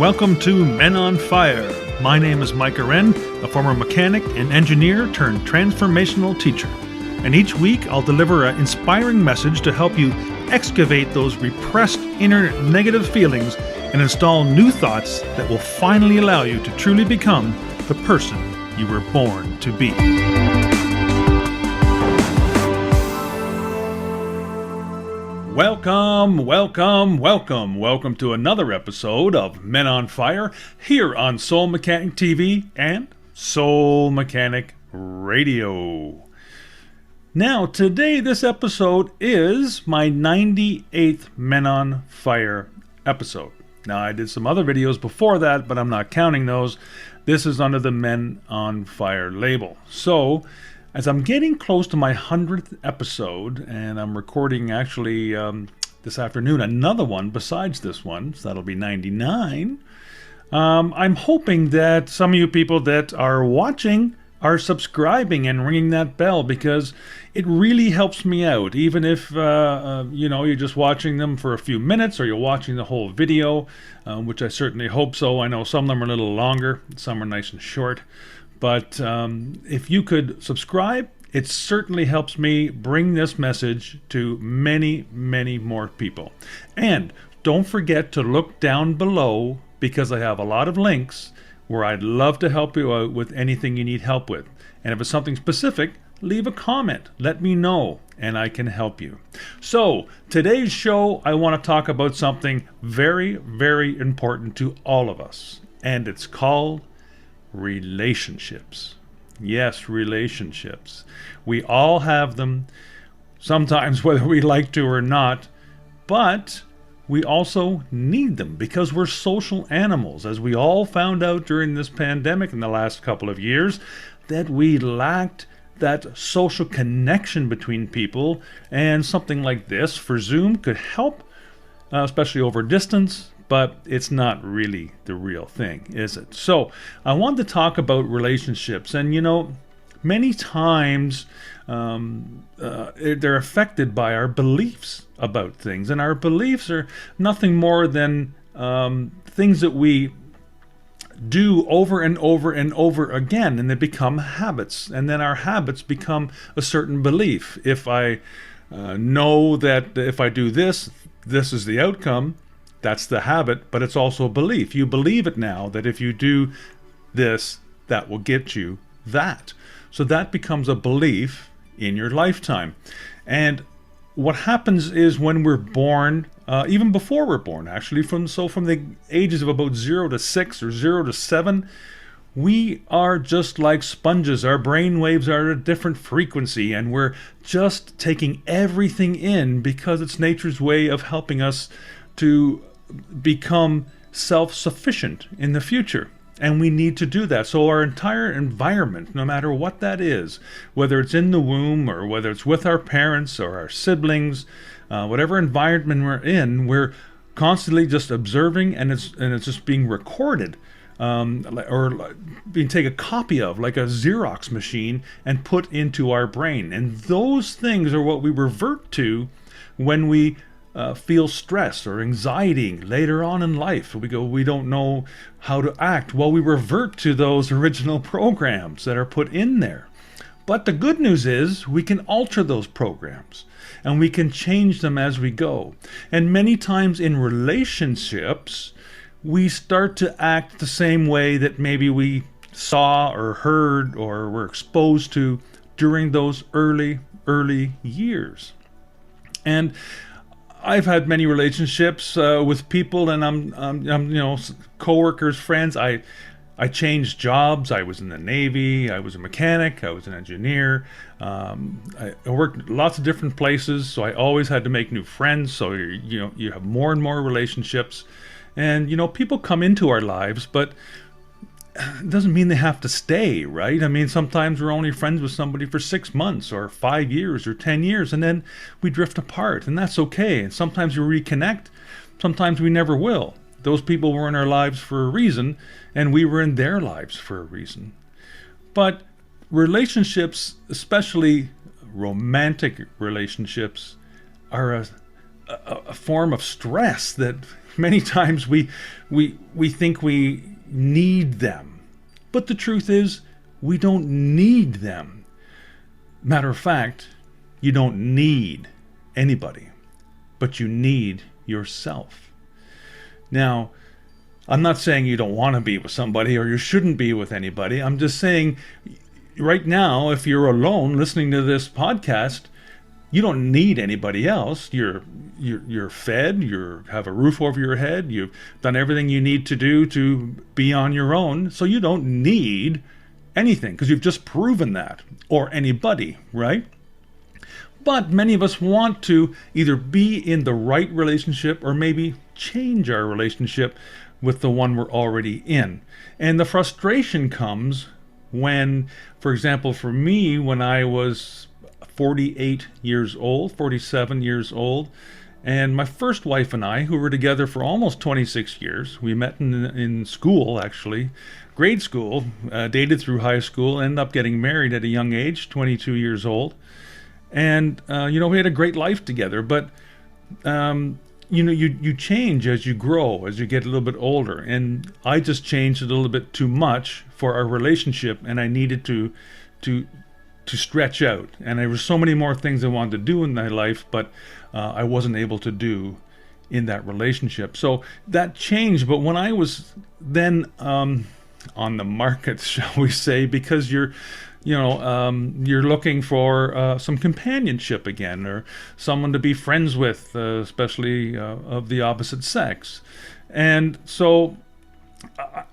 welcome to Men on Fire. My name is Micah Wren, a former mechanic and engineer turned transformational teacher. And each week I'll deliver an inspiring message to help you excavate those repressed inner negative feelings and install new thoughts that will finally allow you to truly become the person you were born to be. Welcome to another episode of Men on Fire here on Soul Mechanic TV and Soul Mechanic Radio. Now, today, this episode is my 98th Men on Fire episode. Now, I did some other videos before that, but I'm not counting those. This is under the Men on Fire label. So, as I'm getting close to my 100th episode, and I'm recording actually this afternoon another one besides this one, so that'll be 99, I'm hoping that some of you people that are watching are subscribing and ringing that bell, because it really helps me out. Even if you're just watching them for a few minutes or you're watching the whole video, which I certainly hope so. I know some of them are a little longer, some are nice and short. But if you could subscribe, it certainly helps me bring this message to many, many more people. And don't forget to look down below, because I have a lot of links where I'd love to help you out with anything you need help with. And if it's something specific, leave a comment. Let me know, and I can help you. So, today's show, I want to talk about something very, very important to all of us. And it's called relationships. Yes, relationships. We all have them, sometimes whether we like to or not, but we also need them because we're social animals, as we all found out during this pandemic in the last couple of years, that we lacked that social connection between people, and something like this for Zoom could help, especially over distance. But it's not really the real thing, is it? So I want to talk about relationships. And, many times they're affected by our beliefs about things. And our beliefs are nothing more than things that we do over and over and over again. And they become habits. And then our habits become a certain belief. If I know that if I do this, this is the outcome, that's the habit, but it's also a belief. You believe it now, that if you do this, that will get you that. So that becomes a belief in your lifetime. And what happens is when we're born, even before we're born, actually, from the ages of about 0 to 6 or 0 to 7, we are just like sponges. Our brain waves are at a different frequency, and we're just taking everything in because it's nature's way of helping us to become self-sufficient in the future. And we need to do that. So our entire environment, no matter what that is, whether it's in the womb or whether it's with our parents or our siblings, whatever environment we're in, we're constantly just observing, and it's just being recorded, or being taken a copy of, like a Xerox machine, and put into our brain. And those things are what we revert to when we feel stress or anxiety later on in life. We don't know how to act. Well, we revert to those original programs that are put in there. But the good news is we can alter those programs, and we can change them as we go. And many times in relationships, we start to act the same way that maybe we saw or heard or were exposed to during those early years. And I've had many relationships with people, and I'm coworkers, friends. I changed jobs. I was in the Navy. I was a mechanic. I was an engineer. I worked lots of different places, so I always had to make new friends. So you have more and more relationships, and people come into our lives, but it doesn't mean they have to stay, right? I mean, sometimes we're only friends with somebody for 6 months or 5 years or 10 years, and then we drift apart, and that's okay. And sometimes we reconnect, sometimes we never will. Those people were in our lives for a reason, and we were in their lives for a reason. But relationships, especially romantic relationships, are a form of stress that Many times we think we need them. But the truth is, we don't need them. Matter of fact, you don't need anybody, but you need yourself. Now, I'm not saying you don't want to be with somebody or you shouldn't be with anybody. I'm just saying right now, if you're alone listening to this podcast, you don't need anybody else. You're fed, you have a roof over your head, you've done everything you need to do to be on your own, so you don't need anything because you've just proven that, or anybody, right? But many of us want to either be in the right relationship or maybe change our relationship with the one we're already in. And the frustration comes when, for example, for me, when I was 47 years old, and my first wife and I, who were together for almost 26 years, we met in school, actually, grade school, dated through high school, ended up getting married at a young age, 22 years old. And, we had a great life together, but, you change as you grow, as you get a little bit older. And I just changed a little bit too much for our relationship, and I needed to stretch out. And there were so many more things I wanted to do in my life, but I wasn't able to do in that relationship. So that changed. But when I was then on the market, shall we say, because you're looking for some companionship again, or someone to be friends with, especially of the opposite sex. And so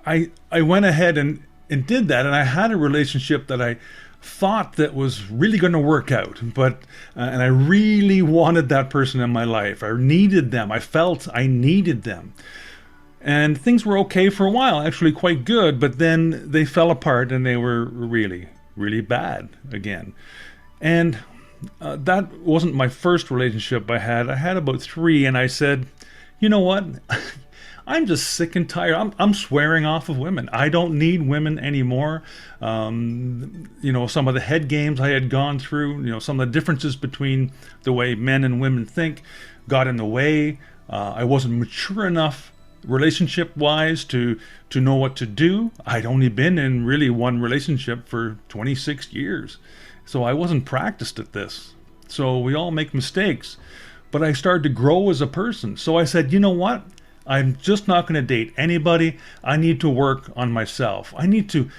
I went ahead and did that, and I had a relationship that I thought that was really going to work out, but and I really wanted that person in my life. I needed them. I felt I needed them. And things were okay for a while, actually quite good, but then they fell apart and they were really, really bad again. And that wasn't my first relationship I had. I had about 3, and I said, you know what? I'm just sick and tired. I'm swearing off of women. I don't need women anymore. Some of the head games I had gone through, some of the differences between the way men and women think got in the way. I wasn't mature enough relationship-wise to know what to do. I'd only been in really one relationship for 26 years. So I wasn't practiced at this. So we all make mistakes. But I started to grow as a person. So I said, you know what? I'm just not going to date anybody. I need to work on myself. I need to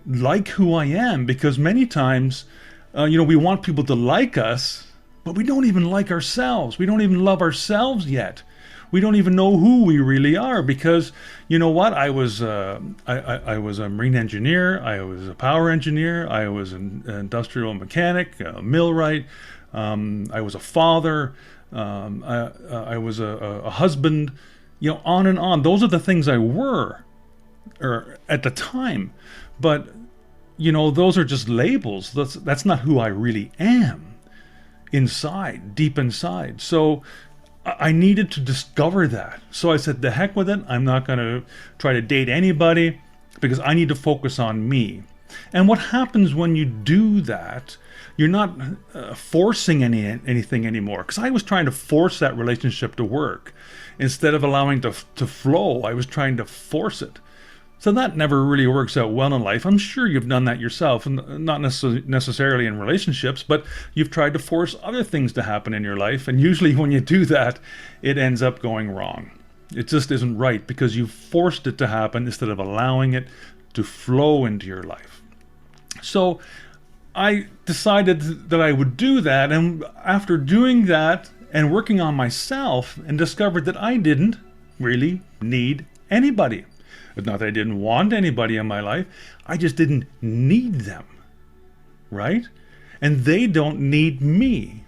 like who I am, because many times, we want people to like us, but we don't even like ourselves. We don't even love ourselves yet. We don't even know who we really are, because you know what? I was a marine engineer. I was a power engineer. I was an industrial mechanic, a millwright. I was a father. I was a husband. On and on. Those are the things I were, or at the time. But, those are just labels. That's not who I really am inside, deep inside. So I needed to discover that. So I said, the heck with it. I'm not going to try to date anybody, because I need to focus on me. And what happens when you do that, you're not forcing anything anymore. Because I was trying to force that relationship to work. Instead of allowing to flow, I was trying to force it. So that never really works out well in life. I'm sure you've done that yourself, and not necessarily in relationships, but you've tried to force other things to happen in your life. And usually when you do that, it ends up going wrong. It just isn't right, because you forced it to happen instead of allowing it to flow into your life. So I decided that I would do that. And after doing that, and working on myself, and discovered that I didn't really need anybody. It's not that I didn't want anybody in my life. I just didn't need them, right? And they don't need me,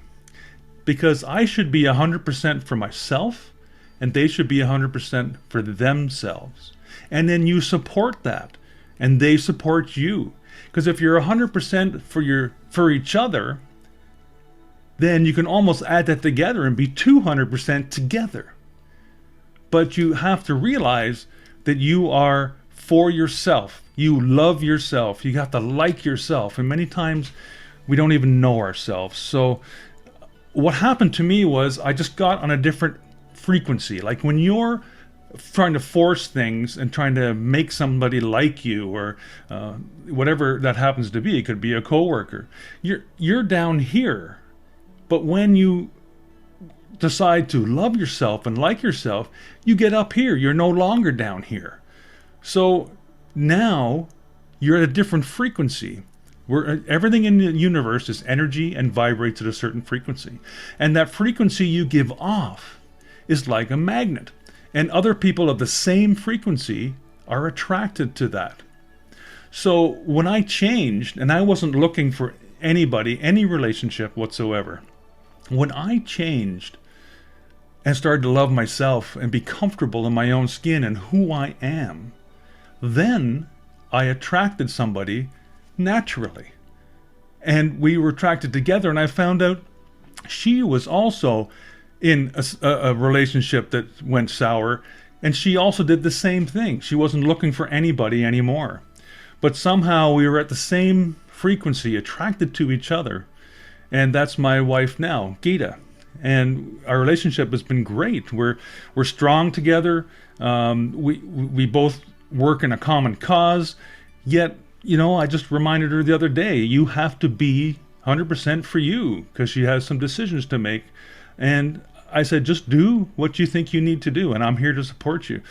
because I should be 100% for myself, and they should be 100% for themselves. And then you support that, and they support you. Because if you're 100% for each other, then you can almost add that together and be 200% together. But you have to realize that you are for yourself. You love yourself. You have to like yourself. And many times we don't even know ourselves. So what happened to me was I just got on a different frequency. Like when you're trying to force things and trying to make somebody like you, or whatever that happens to be. It could be a coworker. You're down here, but when you decide to love yourself and like yourself, you get up here. You're no longer down here. So now you're at a different frequency. Everything in the universe is energy and vibrates at a certain frequency, and that frequency you give off is like a magnet. And other people of the same frequency are attracted to that. So when I changed, and I wasn't looking for anybody, any relationship whatsoever, when I changed and started to love myself and be comfortable in my own skin and who I am, then I attracted somebody naturally. And we were attracted together, and I found out she was also in a relationship that went sour, and she also did the same thing. She wasn't looking for anybody anymore. But somehow we were at the same frequency, attracted to each other. And that's my wife now, Geeta. And our relationship has been great. We're strong together. We both work in a common cause. Yet, I just reminded her the other day, you have to be 100% for you, because she has some decisions to make. And I said, just do what you think you need to do, and I'm here to support you.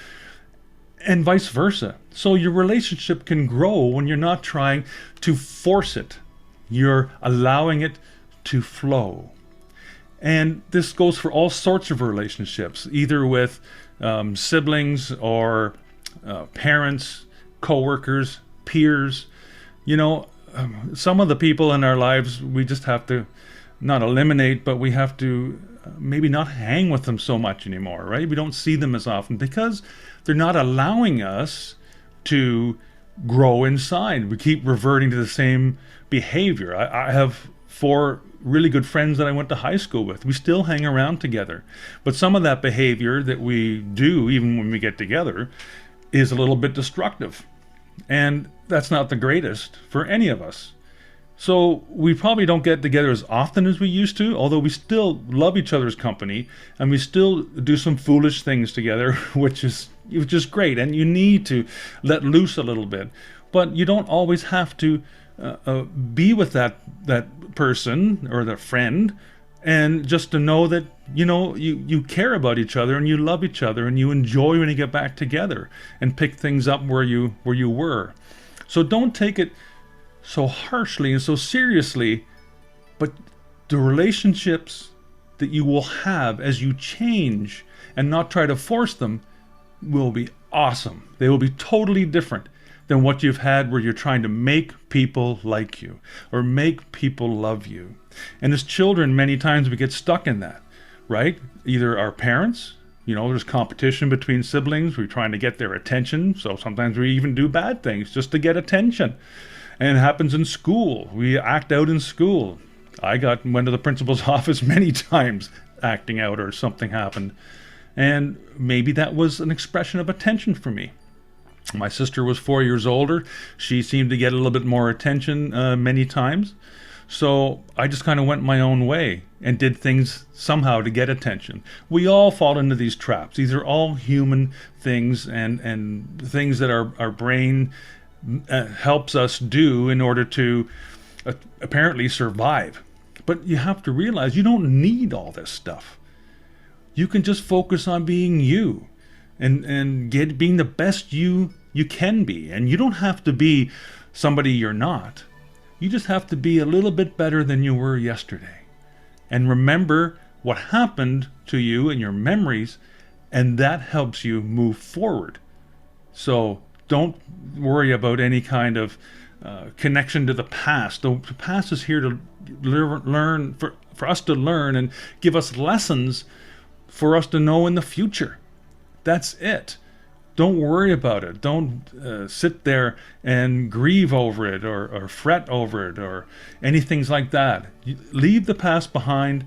And vice versa. So your relationship can grow when you're not trying to force it. You're allowing it to flow. And this goes for all sorts of relationships, either with siblings or parents, coworkers, peers. Some of the people in our lives, we just have to not eliminate, but we have to maybe not hang with them so much anymore, right? We don't see them as often because they're not allowing us to grow inside. We keep reverting to the same behavior. I have 4 really good friends that I went to high school with. We still hang around together. But some of that behavior that we do, even when we get together, is a little bit destructive. And that's not the greatest for any of us. So we probably don't get together as often as we used to, although we still love each other's company, and we still do some foolish things together, which is great. And you need to let loose a little bit. But you don't always have to be with that person or that friend, and just to know that you care about each other and you love each other and you enjoy when you get back together and pick things up where you were. So don't take it so harshly and so seriously, but the relationships that you will have as you change and not try to force them will be awesome. They will be totally different than what you've had where you're trying to make people like you or make people love you. And as children, many times we get stuck in that, right? Either our parents, there's competition between siblings. We're trying to get their attention. So sometimes we even do bad things just to get attention. And it happens in school. We act out in school. I went to the principal's office many times acting out, or something happened. And maybe that was an expression of attention for me. My sister was 4 years older. She seemed to get a little bit more attention many times. So I just kind of went my own way and did things somehow to get attention. We all fall into these traps. These are all human things and things that our brain helps us do in order to apparently survive. But you have to realize you don't need all this stuff. You can just focus on being you and being the best you can be. And you don't have to be somebody you're not. You just have to be a little bit better than you were yesterday. And remember what happened to you and your memories, and that helps you move forward. So don't worry about any kind of connection to the past. The past is here to learn, for us to learn and give us lessons for us to know in the future. That's it. Don't worry about it. Don't sit there and grieve over it or fret over it or anything like that. Leave the past behind.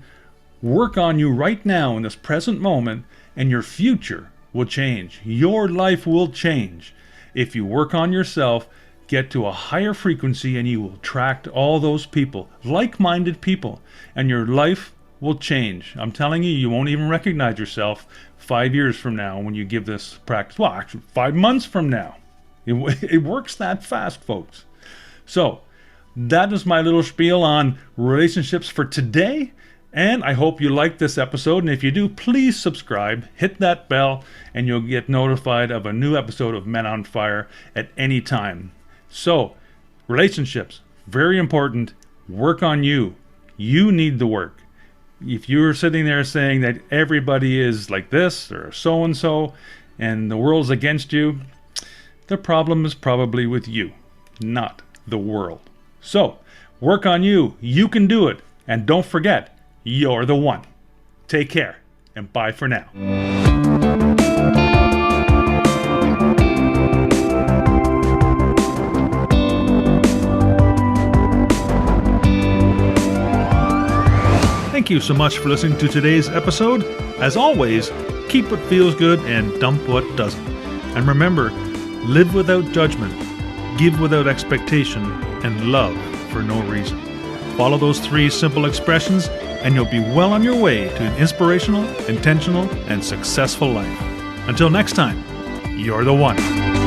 Work on you right now in this present moment, and your future will change. Your life will change. If you work on yourself, get to a higher frequency, and you will attract all those people, like-minded people, and your life will change. I'm telling you, you won't even recognize yourself 5 years from now when you give this practice. Well, actually, 5 months from now. It works that fast, folks. So that is my little spiel on relationships for today. And I hope you liked this episode. And if you do, please subscribe, hit that bell, and you'll get notified of a new episode of Men on Fire at any time. So, relationships, very important. Work on you. You need the work. If you're sitting there saying that everybody is like this or so-and-so and the world's against you, the problem is probably with you, not the world. So, work on you. You can do it. And don't forget, you're the one. Take care, and bye for now. Thank you so much for listening to today's episode. As always, keep what feels good and dump what doesn't. And remember, live without judgment, give without expectation, and love for no reason. Follow those 3 simple expressions, and you'll be well on your way to an inspirational, intentional, and successful life. Until next time, you're the one.